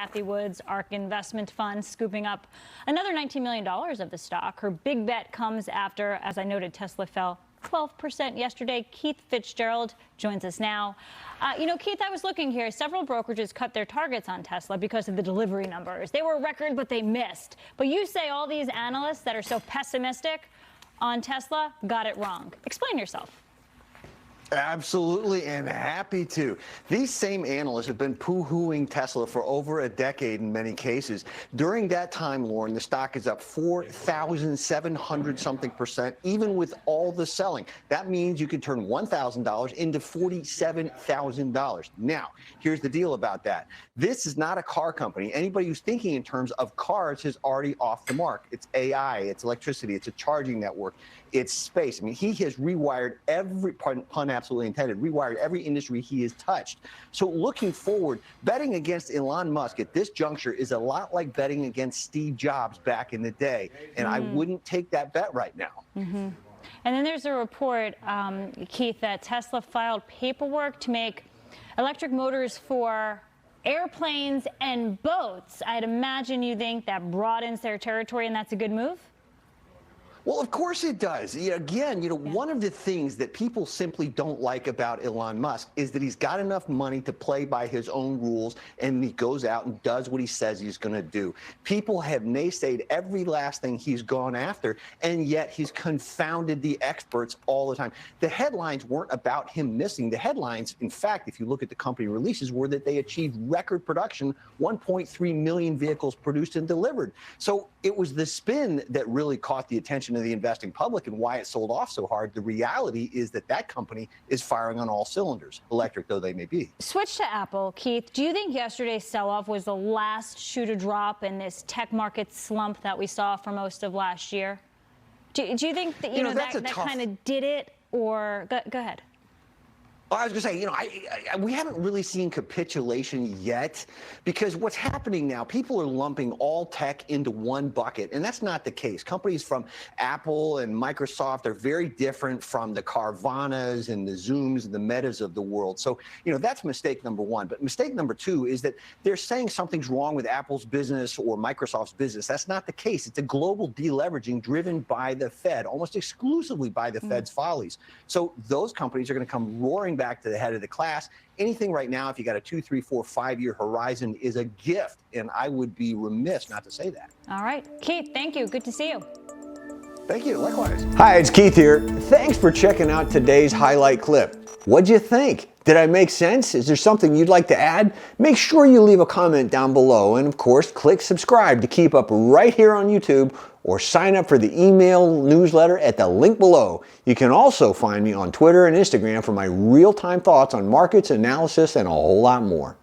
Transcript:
Cathie Wood's ARK investment fund, scooping up another $19 million of the stock. Her big bet comes after, as I noted, Tesla fell 12% yesterday. Keith Fitz-Gerald joins us now. Keith, I was looking here. Several brokerages cut their targets on Tesla because of the delivery numbers. They were a record, but they missed. But you say all these analysts that are so pessimistic on Tesla got it wrong. Explain yourself. Absolutely, and happy to. These same analysts have been poo-hooing Tesla for over a decade in many cases. During that time, Lauren, the stock is up 4,700 something percent, even with all the selling. That means you can turn $1,000 into $47,000. Now, here's the deal about that. This is not a car company. Anybody who's thinking in terms of cars is already off the mark. It's AI, it's electricity, it's a charging network, it's space. I mean, he has rewired every, pun absolutely intended, rewired every industry he has touched. So looking forward, betting against Elon Musk at this juncture is a lot like betting against Steve Jobs back in the day. And I wouldn't take that bet right now. And then there's a report, Keith, that Tesla filed paperwork to make electric motors for airplanes and boats. I'd imagine you think that broadens their territory, and that's a good move? Well, of course it does. Again, one of the things that people simply don't like about Elon Musk is that he's got enough money to play by his own rules, and he goes out and does what he says he's going to do. People have naysayed every last thing he's gone after, and yet he's confounded the experts all the time. The headlines weren't about him missing. The headlines, in fact, if you look at the company releases, were that they achieved record production, 1.3 million vehicles produced and delivered. So it was the spin that really caught the attention of the investing public and why it sold off so hard. The reality is that that company is firing on all cylinders, electric though they may be. Switch to Apple. Keith, do you think yesterday's sell-off was the last shoe to drop in this tech market slump that we saw for most of last year? Do you think that, that kind of did it, or go ahead? I was going to say, we haven't really seen capitulation yet, because what's happening now, people are lumping all tech into one bucket, and that's not the case. Companies from Apple and Microsoft are very different from the Carvanas and the Zooms and the Metas of the world. So, that's mistake number one. But mistake number two is that they're saying something's wrong with Apple's business or Microsoft's business. That's not the case. It's a global deleveraging driven by the Fed, almost exclusively by the Fed's follies. So those companies are going to come roaring back to the head of the class. Anything right now, if you got a 2, 3, 4, 5-year horizon, is a gift, and I would be remiss not to say that. All right, Keith, thank you. Good to see you. Thank you. Likewise. Hi, it's Keith here. Thanks for checking out today's highlight clip. What'd you think? Did I make sense? Is there something you'd like to add? Make sure you leave a comment down below, and of course, click subscribe to keep up right here on YouTube, or sign up for the email newsletter at the link below. You can also find me on Twitter and Instagram for my real-time thoughts on markets, analysis, and a whole lot more.